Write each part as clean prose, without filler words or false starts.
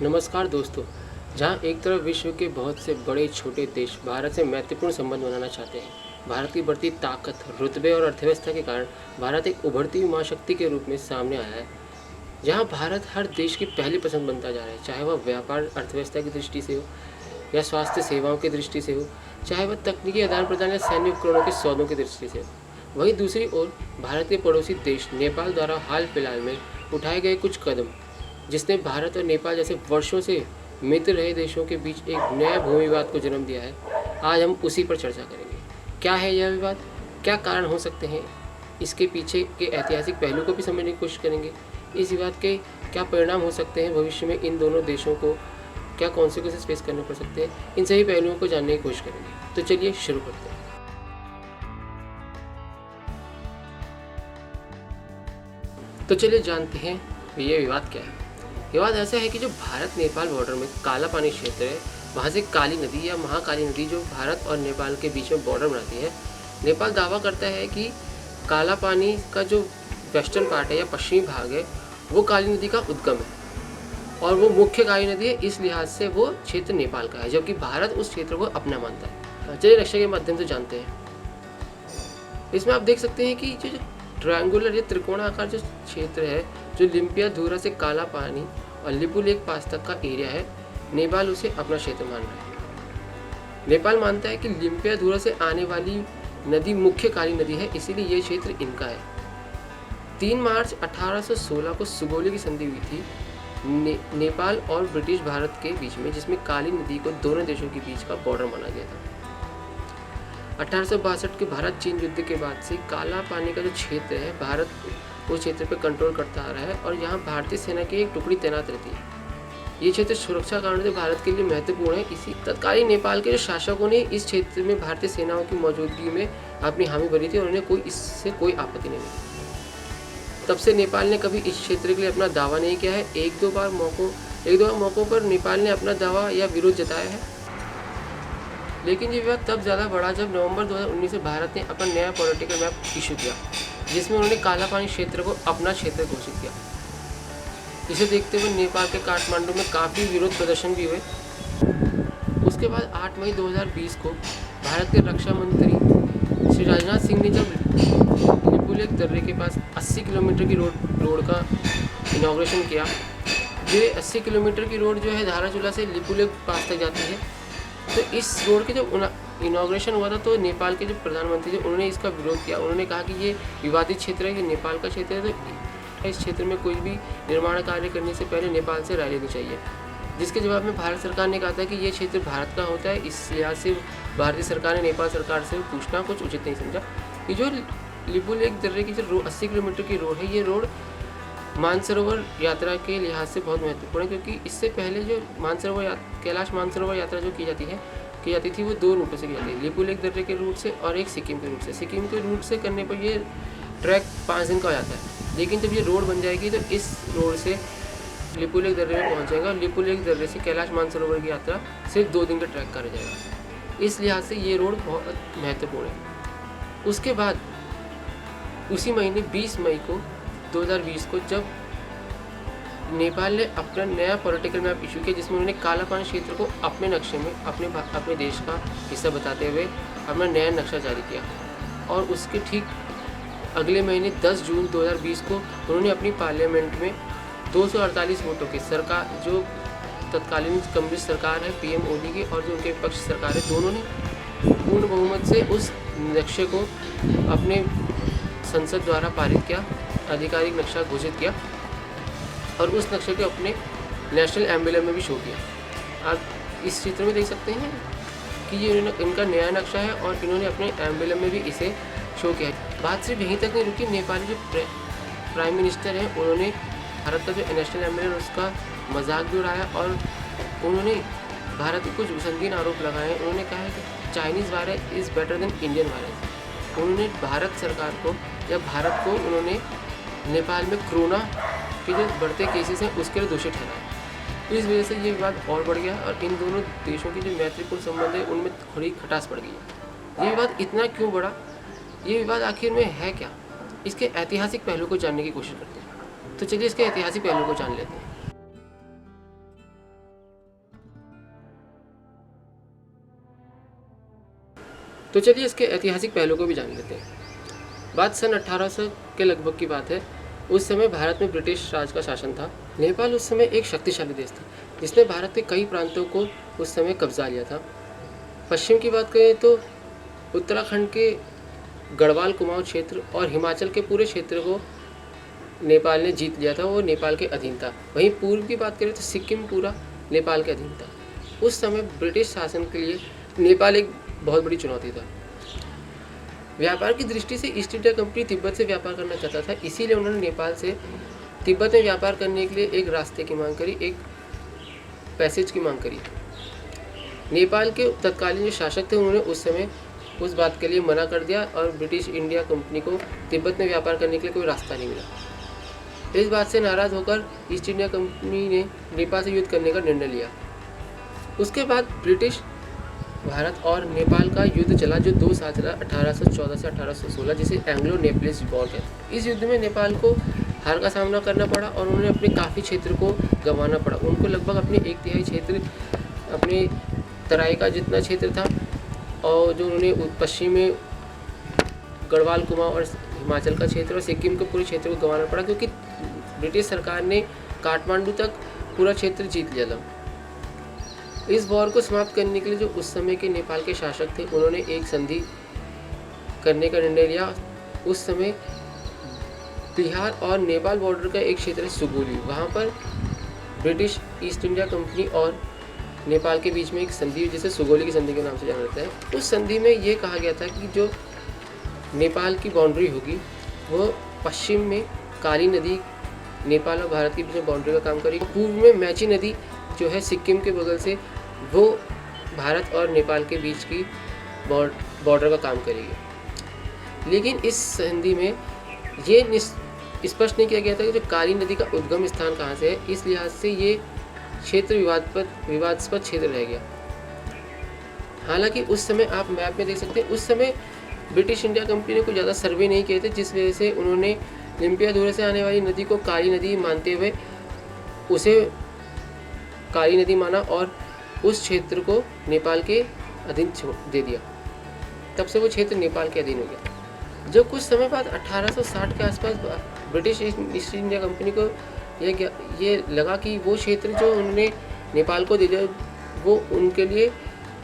नमस्कार दोस्तों। जहां एक तरफ विश्व के बहुत से बड़े छोटे देश भारत से महत्वपूर्ण संबंध बनाना चाहते हैं, भारत की बढ़ती ताकत, रुतबे और अर्थव्यवस्था के कारण भारत एक उभरती हुई महाशक्ति के रूप में सामने आया है। जहां भारत हर देश की पहली पसंद बनता जा रहा है, चाहे वह व्यापार अर्थव्यवस्था की दृष्टि से हो या स्वास्थ्य सेवाओं की दृष्टि से हो, चाहे वह तकनीकी आदान प्रदान या सैन्य उपकरणों के सौदों की दृष्टि से हो। वहीं दूसरी ओर भारत के पड़ोसी देश नेपाल द्वारा हाल फिलहाल में उठाए गए कुछ कदम, जिसने भारत और नेपाल जैसे वर्षों से मित्र रहे देशों के बीच एक नया भूमि विवाद को जन्म दिया है। आज हम उसी पर चर्चा करेंगे। क्या है यह विवाद, क्या कारण हो सकते हैं, इसके पीछे के ऐतिहासिक पहलू को भी समझने की कोशिश करेंगे। इस विवाद के क्या परिणाम हो सकते हैं, भविष्य में इन दोनों देशों को क्या कॉन्सिक्वेंसेस फेस करने पड़ सकते हैं, इन सभी पहलुओं को जानने की कोशिश करेंगे। तो चलिए शुरू करते हैं। तो चलिए जानते हैं ये विवाद क्या है। विवाद ऐसा है कि जो भारत नेपाल बॉर्डर में काला पानी क्षेत्र है, वहाँ से काली नदी या महाकाली नदी जो भारत और नेपाल के बीच में बॉर्डर बनाती है, नेपाल दावा करता है कि काला पानी का जो वेस्टर्न पार्ट है या पश्चिमी भाग है, वो काली नदी का उद्गम है और वो मुख्य काली नदी है। इस लिहाज से वो क्षेत्र नेपाल का है, जबकि भारत उस क्षेत्र को अपना मानता है। चलिए नक्शे के माध्यम से जानते हैं। इसमें आप देख सकते हैं कि जो ट्रायंगुलर या त्रिकोणाकार जो क्षेत्र है, जो लिम्पियाधुरा से काला पानी और लिपुलेख पास तक का एरिया है, नेपाल उसे अपना क्षेत्र मान रहा है। नेपाल मानता है कि लिम्पियाधुरा से आने वाली नदी मुख्य काली नदी है, इसीलिए ये क्षेत्र इनका है। 3 मार्च 1816 को सुगौली की संधि हुई थी नेपाल और ब्रिटिश भारत के बीच में, जिसमें काली नदी को दोनों देशों के बीच का बॉर्डर माना गया था। 1862 के भारत चीन युद्ध के बाद से काला पानी का जो क्षेत्र है, भारत उस क्षेत्र पर कंट्रोल करता आ रहा है और यहाँ भारतीय सेना की एक टुकड़ी तैनात रहती है। ये क्षेत्र सुरक्षा कारण से भारत के लिए महत्वपूर्ण है। इसी तत्कालीन नेपाल के जो शासकों ने इस क्षेत्र में भारतीय सेनाओं की मौजूदगी में अपनी हामी भरी थी और उन्हें इससे कोई आपत्ति नहीं मिली। तब से नेपाल ने कभी इस क्षेत्र के लिए अपना दावा नहीं किया है। एक दो बार मौक़ों पर नेपाल ने अपना दावा या विरोध जताया है, लेकिन ये विवाद तब ज़्यादा बढ़ा जब नवंबर 2019 में भारत ने अपना नया पॉलिटिकल मैप इशू किया, जिसमें उन्होंने काला पानी क्षेत्र को अपना क्षेत्र घोषित किया। इसे देखते हुए नेपाल के काठमांडू में काफ़ी विरोध प्रदर्शन भी हुए। उसके बाद 8 मई 2020 को भारत के रक्षा मंत्री श्री राजनाथ सिंह ने जब लिपुलेख दर्रे के पास 80 किलोमीटर की रोड का इनॉग्रेशन किया। ये 80 किलोमीटर की रोड जो है धाराचूला से लिपुलेख पास तक जाती है। तो इस रोड के जब इनॉग्रेशन हुआ था, तो नेपाल के जो प्रधानमंत्री थे उन्होंने इसका विरोध किया। उन्होंने कहा कि ये विवादित क्षेत्र है, ये नेपाल का क्षेत्र है, तो इस क्षेत्र में कोई भी निर्माण कार्य करने से पहले नेपाल से राय लेनी चाहिए। जिसके जवाब में भारत सरकार ने कहा था कि ये क्षेत्र भारत का होता है। इस लिहाज से भारतीय सरकार ने नेपाल सरकार से पूछना कुछ उचित नहीं समझा। कि जो लिपुलेख दर्रे की जो 80 किलोमीटर की रोड है, ये रोड मानसरोवर यात्रा के लिहाज से बहुत महत्वपूर्ण है, क्योंकि इससे पहले जो कैलाश मानसरोवर यात्रा जो की जाती थी वो 2 रूटों से की जाती है, लिपुलेख दर्रे के रूट से और एक सिक्किम के रूट से। सिक्किम के रूट से करने पर ये ट्रैक 5 दिन का हो जाता है, लेकिन जब ये रोड बन जाएगी तो इस रोड से लिपुलेख दर्रे में पहुँच जाएगा। लिपुलेख दर्रे से कैलाश मानसरोवर की यात्रा सिर्फ 2 दिन का ट्रैक का रह जाएगा। इस लिहाज से ये रोड बहुत महत्वपूर्ण है। उसके बाद उसी महीने 20 मई को 2020 को जब नेपाल ने अपना नया पॉलिटिकल मैप इशू किया, जिसमें उन्होंने काला पानी क्षेत्र को अपने नक्शे में अपने देश का हिस्सा बताते हुए अपना नया नक्शा जारी किया। और उसके ठीक अगले महीने 10 जून 2020 को उन्होंने अपनी पार्लियामेंट में 248 वोटों की सरकार, जो तत्कालीन कम्युनिस्ट सरकार है पीएम ओली की, और जो उनके विपक्ष सरकार है, दोनों ने पूर्ण बहुमत से उस नक्शे को अपने संसद द्वारा पारित किया, आधिकारिक नक्शा घोषित किया और उस नक्शे को अपने नेशनल एम्बलम में भी शो किया। आप इस चित्र में देख सकते हैं कि ये इनका नया नक्शा है और इन्होंने अपने एम्बलम में भी इसे शो किया है। बात सिर्फ यहीं तक नहीं रुकी। नेपाली जो प्राइम मिनिस्टर हैं, उन्होंने भारत का जो नेशनल एम्बलम उसका मजाक भी उड़ाया और उन्होंने भारत के कुछ संगीन आरोप लगाए। उन्होंने कहा है कि Chinese virus is better than Indian virus. उन्होंने भारत सरकार को या भारत को उन्होंने नेपाल में कोरोना के जो बढ़ते केसेस हैं उसके लिए दोषी ठहराया। इस वजह से ये विवाद और बढ़ गया और इन दोनों देशों की जो मैत्रीपूर्ण संबंध है उनमें थोड़ी खटास पड़ गई है। ये विवाद इतना क्यों बढ़ा, ये विवाद आखिर में है क्या, इसके ऐतिहासिक पहलू को जानने की कोशिश करते हैं। तो चलिए इसके ऐतिहासिक पहलू को जान लेते हैं। तो चलिए इसके ऐतिहासिक पहलू को भी जान लेते हैं। बात सन 1800 के लगभग की बात है। उस समय भारत में ब्रिटिश राज का शासन था। नेपाल उस समय एक शक्तिशाली देश था जिसने भारत के कई प्रांतों को उस समय कब्जा लिया था। पश्चिम की बात करें तो उत्तराखंड के गढ़वाल कुमाऊं क्षेत्र और हिमाचल के पूरे क्षेत्र को नेपाल ने जीत लिया था, वो नेपाल के अधीन था। वहीं पूर्व की बात करें तो सिक्किम पूरा नेपाल के अधीन था। उस समय ब्रिटिश शासन के लिए नेपाल एक बहुत बड़ी चुनौती था। व्यापार की दृष्टि से ईस्ट इंडिया कंपनी तिब्बत से व्यापार करना चाहता था, इसीलिए उन्होंने नेपाल से तिब्बत में व्यापार करने के लिए एक रास्ते की मांग करी, एक पैसेज की मांग करी। नेपाल के तत्कालीन जो शासक थे उन्होंने उस समय उस बात के लिए मना कर दिया और ब्रिटिश इंडिया कंपनी को तिब्बत में व्यापार करने के लिए कोई रास्ता नहीं मिला। इस बात से नाराज़ होकर ईस्ट इंडिया कंपनी ने नेपाल से युद्ध करने का निर्णय लिया। उसके बाद ब्रिटिश भारत और नेपाल का युद्ध चला जो 2 साल चला, 1814 से 1816, जिसे एंग्लो नेपलिस वॉर कहते हैं। इस युद्ध में नेपाल को हार का सामना करना पड़ा और उन्होंने अपने काफ़ी क्षेत्र को गंवाना पड़ा। उनको लगभग अपने 1/3 क्षेत्र, अपने तराई का जितना क्षेत्र था और जो उन्होंने पश्चिम में गढ़वाल कुमाऊं और हिमाचल का क्षेत्र और सिक्किम के पूरे क्षेत्र को गंवाना पड़ा, क्योंकि ब्रिटिश सरकार ने काठमांडू तक पूरा क्षेत्र जीत लिया था। इस वॉर को समाप्त करने के लिए जो उस समय के नेपाल के शासक थे उन्होंने एक संधि करने का निर्णय लिया। उस समय बिहार और नेपाल बॉर्डर का एक क्षेत्र है सुगोली, वहाँ पर ब्रिटिश ईस्ट इंडिया कंपनी और नेपाल के बीच में एक संधि जिसे सुगोली की संधि के नाम से जाना जाता है। उस संधि में ये कहा गया था कि जो नेपाल की बाउंड्री होगी वो पश्चिम में काली नदी नेपाल और भारत के बीच में बाउंड्री का काम करेगी, पूर्व में मैची नदी जो है सिक्किम के बगल से वो भारत और नेपाल के बीच की बॉर्डर का काम करेगी। लेकिन इस संधि में ये स्पष्ट नहीं किया गया था कि जो काली नदी का उद्गम स्थान कहाँ से है, इस लिहाज से ये क्षेत्र विवादास्पद क्षेत्र रह गया। हालांकि उस समय आप मैप में देख सकते हैं, उस समय ब्रिटिश इंडिया कंपनी ने कोई ज़्यादा सर्वे नहीं किए थे, जिस वजह से उन्होंने लिम्पियाधुरे से आने वाली नदी को काली नदी मानते हुए उसे काली नदी माना और उस क्षेत्र को नेपाल के अधीन दे दिया। तब से वो क्षेत्र नेपाल के अधीन हो गया। जो कुछ समय बाद 1860 के आसपास ब्रिटिश ईस्ट इंडिया कंपनी को ये लगा कि वो क्षेत्र जो उन्होंने नेपाल को दे दिया वो उनके लिए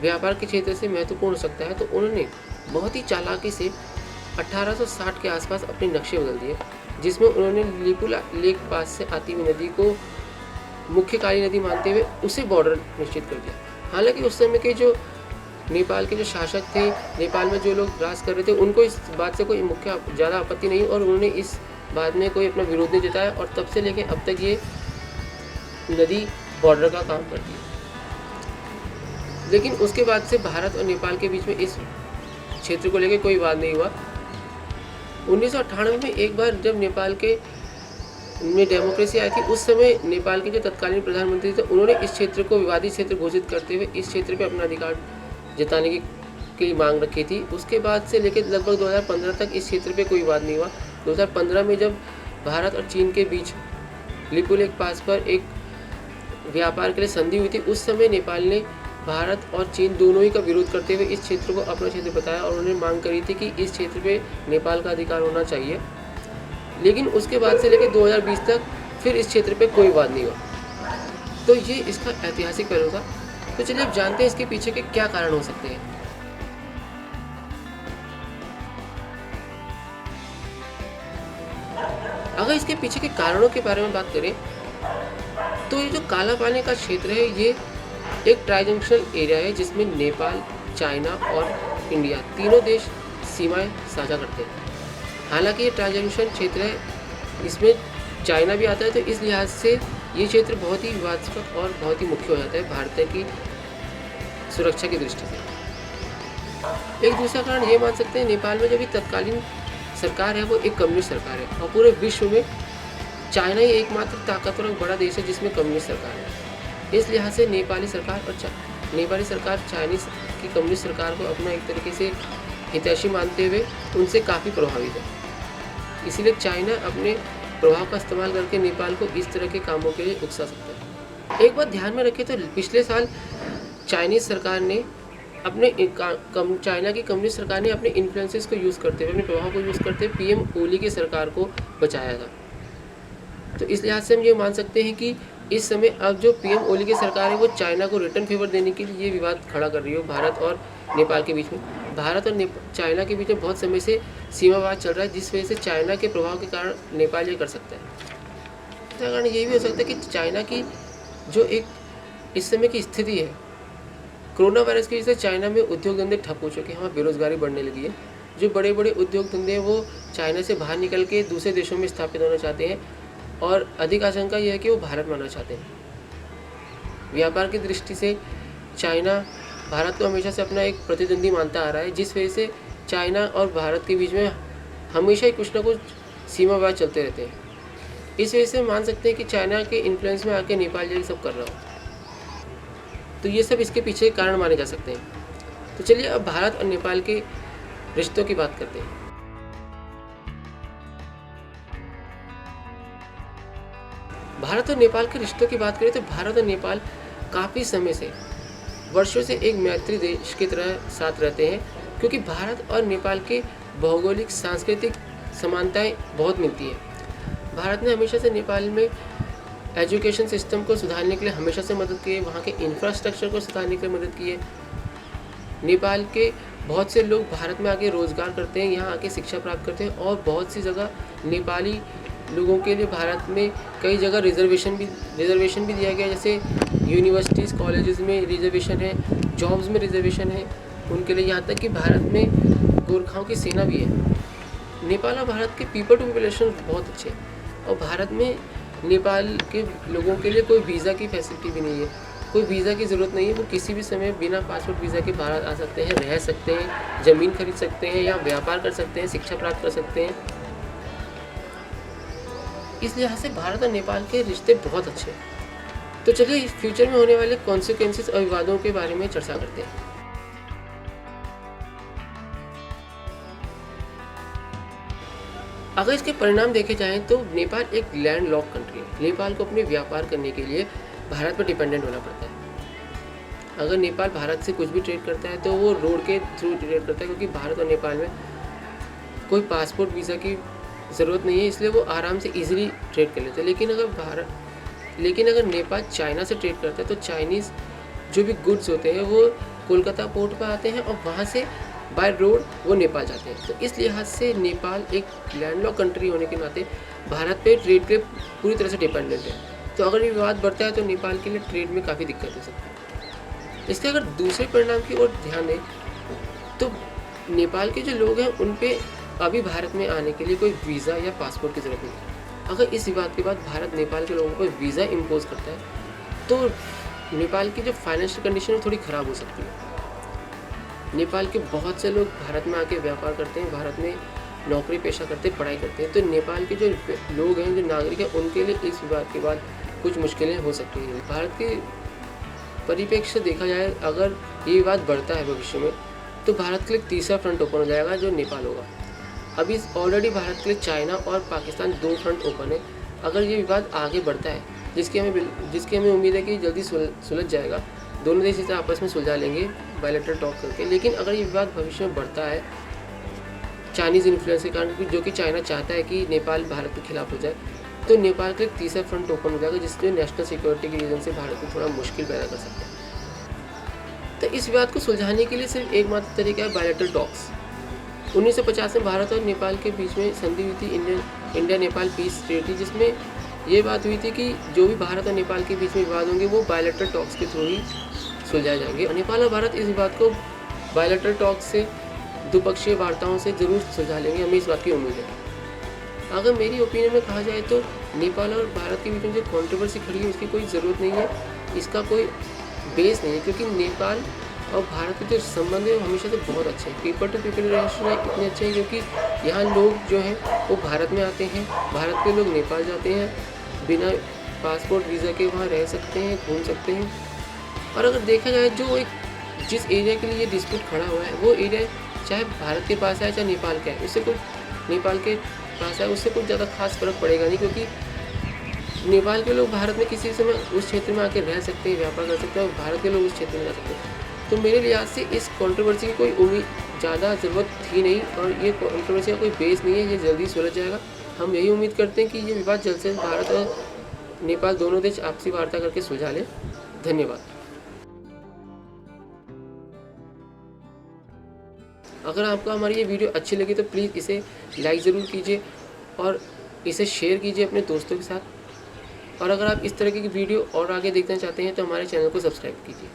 व्यापार के क्षेत्र से महत्वपूर्ण हो सकता है, तो उन्होंने बहुत ही चालाकी से 1860 के आसपास अपने नक्शे बदल दिए, जिसमें उन्होंने लिपुला लेक पास से आती हुई नदी को मुख्य काली नदी मानते हुए उसे बॉर्डर निश्चित कर दिया। हालांकि उस समय के जो नेपाल के जो शासक थे, नेपाल में जो लोग राज कर रहे थे, उनको इस बात से कोई मुख्य ज़्यादा आपत्ति नहीं और उन्होंने इस बात में कोई अपना विरोध नहीं जताया और तब से लेके अब तक ये नदी बॉर्डर का काम करती है। लेकिन उसके बाद से भारत और नेपाल के बीच में इस क्षेत्र को लेकर कोई विवाद नहीं हुआ। 1998 में एक बार जब नेपाल के में डेमोक्रेसी आई थी, उस समय नेपाल के जो तत्कालीन प्रधानमंत्री थे उन्होंने इस क्षेत्र को विवादित क्षेत्र घोषित करते हुए इस क्षेत्र पे अपना अधिकार जताने की मांग रखी थी। उसके बाद से लेकर लगभग 2015 तक इस क्षेत्र पे कोई विवाद नहीं हुआ। 2015 में जब भारत और चीन के बीच लिपुलेख पास पर एक व्यापार के लिए संधि हुई थी, उस समय नेपाल ने भारत और चीन दोनों ही का विरोध करते हुए इस क्षेत्र को अपना क्षेत्र बताया और उन्होंने मांग करी थी कि इस क्षेत्र पे नेपाल का अधिकार होना चाहिए। लेकिन उसके बाद से लेकर 2020 तक फिर इस क्षेत्र पे कोई विवाद नहीं हुआ। तो ये इसका ऐतिहासिक पहलू था। तो चलिए अब जानते हैं इसके पीछे के क्या कारण हो सकते हैं। अगर इसके पीछे के कारणों के बारे में बात करें तो ये जो काला पानी का क्षेत्र है ये एक ट्राई जंक्शनल एरिया है जिसमें नेपाल, चाइना और इंडिया तीनों देश सीमाएं साझा करते हैं। हालांकि ये ट्राई जंक्शन क्षेत्र है, इसमें चाइना भी आता है, तो इस लिहाज से ये क्षेत्र बहुत ही विवादास्पद और बहुत ही मुख्य हो जाता है भारत की सुरक्षा की दृष्टि से। एक दूसरा कारण ये मान सकते हैं, नेपाल में जो भी तत्कालीन सरकार है वो एक कम्युनिस्ट सरकार है और पूरे विश्व में चाइना ही एकमात्र ताकतवर और बड़ा देश है जिसमें कम्युनिस्ट सरकार है। इस लिहाज से नेपाली सरकार चाइनीज़ की कम्युनिस्ट सरकार को अपना एक तरीके से हितैषी मानते हुए उनसे काफ़ी प्रभावित है। इसीलिए चाइना अपने प्रभाव का इस्तेमाल करके नेपाल को इस तरह के कामों के लिए उकसा सकता है। एक बात ध्यान में रखें तो पिछले साल चाइनीज़ सरकार ने चाइना की कम्युनिस्ट सरकार ने अपने इन्फ्लुएंसेस को यूज़ करते हुए, अपने प्रभाव को यूज़ करते हुए पीएम ओली की सरकार को बचाया था। तो इस लिहाज से हम ये मान सकते हैं कि इस समय अब जो पीएम ओली की सरकार है वो चाइना को रिटर्न फेवर देने के लिए ये विवाद खड़ा कर रही है भारत और नेपाल के बीच में। भारत और चाइना के बीच में बहुत समय से सीमावाद चल रहा है, जिस वजह से चाइना के प्रभाव के कारण नेपाल ये कर सकता है। इसका कारण ये भी हो सकता है कि चाइना की जो एक इस समय की स्थिति है, कोरोना वायरस की वजह से चाइना में उद्योग धंधे ठप हो चुके हैं, वहाँ बेरोजगारी बढ़ने लगी है। जो बड़े बड़े उद्योग धंधे हैं वो चाइना से बाहर निकल के दूसरे देशों में स्थापित होना चाहते हैं और अधिक आशंका यह है कि वो भारत में आना चाहते हैं। व्यापार की दृष्टि से चाइना भारत को हमेशा से अपना एक प्रतिद्वंदी मानता आ रहा है, जिस वजह से चाइना और भारत के बीच में हमेशा ही कुछ ना कुछ सीमावाद चलते रहते हैं। इस वजह से मान सकते हैं कि चाइना के इन्फ्लुएंस में आके नेपाल ये सब कर रहा हो, तो ये सब इसके पीछे कारण माने जा सकते हैं। तो चलिए अब भारत और नेपाल के रिश्तों की बात करते हैं। भारत और नेपाल के रिश्तों की बात करें तो भारत और नेपाल काफ़ी समय से, वर्षों से एक मैत्री देश की तरह साथ रहते हैं, क्योंकि भारत और नेपाल के भौगोलिक सांस्कृतिक समानताएं बहुत मिलती हैं। भारत ने हमेशा से नेपाल में एजुकेशन सिस्टम को सुधारने के लिए हमेशा से मदद की है, वहाँ के इंफ्रास्ट्रक्चर को सुधारने के लिए मदद की है। नेपाल के बहुत से लोग भारत में आके रोज़गार करते हैं, यहाँ आके शिक्षा प्राप्त करते हैं और बहुत सी जगह नेपाली लोगों के लिए भारत में कई जगह रिजर्वेशन भी दिया गया है। जैसे यूनिवर्सिटीज़ कॉलेजेस में रिजर्वेशन है, जॉब्स में रिजर्वेशन है उनके लिए, यहाँ तक कि भारत में गोरखाओं की सेना भी है। नेपाल और भारत के पीपल टू पीपल रिलेशन बहुत अच्छे हैं और भारत में नेपाल के लोगों के लिए कोई वीज़ा की फैसिलिटी भी नहीं है, कोई वीज़ा की ज़रूरत नहीं है। वो किसी भी समय बिना पासपोर्ट वीज़ा के भारत आ सकते हैं, रह सकते हैं, ज़मीन खरीद सकते हैं या व्यापार कर सकते हैं, शिक्षा प्राप्त कर सकते हैं। इस लिहाज से भारत और नेपाल के रिश्ते बहुत अच्छे हैं। तो चलिए इस फ्यूचर में होने वाले कॉन्सिक्वेंसेस और विवादों के बारे में चर्चा करते हैं। अगर इसके परिणाम देखे जाएं तो नेपाल एक लैंड लॉक कंट्री है। नेपाल को अपने व्यापार करने के लिए भारत पर डिपेंडेंट होना पड़ता है। अगर नेपाल भारत से कुछ भी ट्रेड करता है तो वो रोड के थ्रू ट्रेड करता है, क्योंकि भारत और नेपाल में कोई पासपोर्ट वीज़ा की ज़रूरत नहीं है, इसलिए वो आराम से इजीली ट्रेड कर लेते हैं। लेकिन अगर नेपाल चाइना से ट्रेड करता है तो चाइनीज़ जो भी गुड्स होते हैं वो कोलकाता पोर्ट पर आते हैं और वहाँ से बाय रोड वो नेपाल जाते हैं। तो इस लिहाज से नेपाल एक लैंडलॉक कंट्री होने के नाते भारत पे ट्रेड पे पूरी तरह से डिपेंडेंट है। तो अगर ये विवाद बढ़ता है तो नेपाल के लिए ट्रेड में काफ़ी दिक्कत हो सकती है। इसके अगर दूसरे परिणाम की ओर ध्यान दें तो नेपाल के जो लोग हैं उन पे अभी भारत में आने के लिए कोई वीज़ा या पासपोर्ट की ज़रूरत नहीं है। अगर इस विवाद के बाद भारत नेपाल के लोगों पर वीज़ा इम्पोज करता है तो नेपाल की जो फाइनेंशियल कंडीशन है थोड़ी ख़राब हो सकती है। नेपाल के बहुत से लोग भारत में आके व्यापार करते हैं, भारत में नौकरी पेशा करते हैं, पढ़ाई करते हैं। तो नेपाल के जो लोग हैं, जो नागरिक हैं, उनके लिए इस विवाद के बाद कुछ मुश्किलें हो सकती हैं। भारत के परिप्रेक्ष्य से देखा जाए, अगर ये विवाद बढ़ता है भविष्य में तो भारत के लिए तीसरा फ्रंट ओपन हो जाएगा जो नेपाल होगा। अभी ऑलरेडी भारत के लिए चाइना और पाकिस्तान 2 फ्रंट ओपन है। अगर ये विवाद आगे बढ़ता है, जिसकी हमें उम्मीद है कि जल्दी सुलझ जाएगा, दोनों देश इसे आपस में सुलझा लेंगे बायलैटरल टॉक करके। लेकिन अगर ये विवाद भविष्य में बढ़ता है चाइनीज़ इन्फ्लुएंस के कारण, जो कि चाइना चाहता है कि नेपाल भारत के खिलाफ हो जाए, तो नेपाल के लिए तीसरा फ्रंट ओपन हो जाएगा, जिसमें नेशनल सिक्योरिटी के रीज़न से भारत को थोड़ा मुश्किल पैदा कर सकता है। तो इस विवाद को सुलझाने के लिए सिर्फ एकमात्र तरीका है बायलैटरल टॉक्स। 1950 में भारत और नेपाल के बीच में संधि हुई थी, इंडिया नेपाल पीस ट्रीटी, जिसमें ये बात हुई थी कि जो भी भारत और नेपाल के बीच में विवाद होंगे वो बायलैटरल टॉक्स के थ्रू ही सुलझाए जाएंगे। और नेपाल और भारत इस विवाद को बायलैटरल टॉक्स से, द्विपक्षीय वार्ताओं से ज़रूर सुलझा लेंगे, हमें इस बात की उम्मीद है। अगर मेरी ओपिनियन में कहा जाए तो नेपाल और भारत के बीच में जो कॉन्ट्रोवर्सी खड़ी है उसकी कोई ज़रूरत नहीं है, इसका कोई बेस नहीं है, क्योंकि नेपाल और भारत के जो संबंध है वो हमेशा से बहुत अच्छे हैं। पीपल टू पीपल रिलेशन इतने अच्छे हैं क्योंकि यहाँ लोग जो हैं वो भारत में आते हैं, भारत के लोग नेपाल जाते हैं, बिना पासपोर्ट वीज़ा के वहाँ रह सकते हैं, घूम सकते हैं। और अगर देखा जाए जिस एरिया के लिए ये डिस्प्यूट खड़ा हुआ है वो एरिया चाहे भारत के पास है चाहे नेपाल का है, नेपाल के पास है, उससे कुछ ज़्यादा खास फर्क पड़ेगा नहीं, क्योंकि नेपाल के लोग भारत में किसी समय उस क्षेत्र में आके रह सकते हैं, व्यापार कर सकते हैं और भारत के लोग उस क्षेत्र में जा सकते हैं। तो मेरे लिहाज से इस कंट्रोवर्सी की कोई उम्मीद ज़्यादा ज़रूरत थी नहीं और ये कंट्रोवर्सी का कोई बेस नहीं है, ये जल्दी सुलझ जाएगा। हम यही उम्मीद करते हैं कि ये विवाद जल्द से जल्द भारत और नेपाल दोनों देश आपसी वार्ता करके सुलझा लें। धन्यवाद। अगर आपको हमारी ये वीडियो अच्छी लगी तो प्लीज़ इसे लाइक ज़रूर कीजिए और इसे शेयर कीजिए अपने दोस्तों के साथ। और अगर आप इस तरह की वीडियो और आगे देखना चाहते हैं तो हमारे चैनल को सब्सक्राइब कीजिए।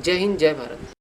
जय हिंद, जय भारत।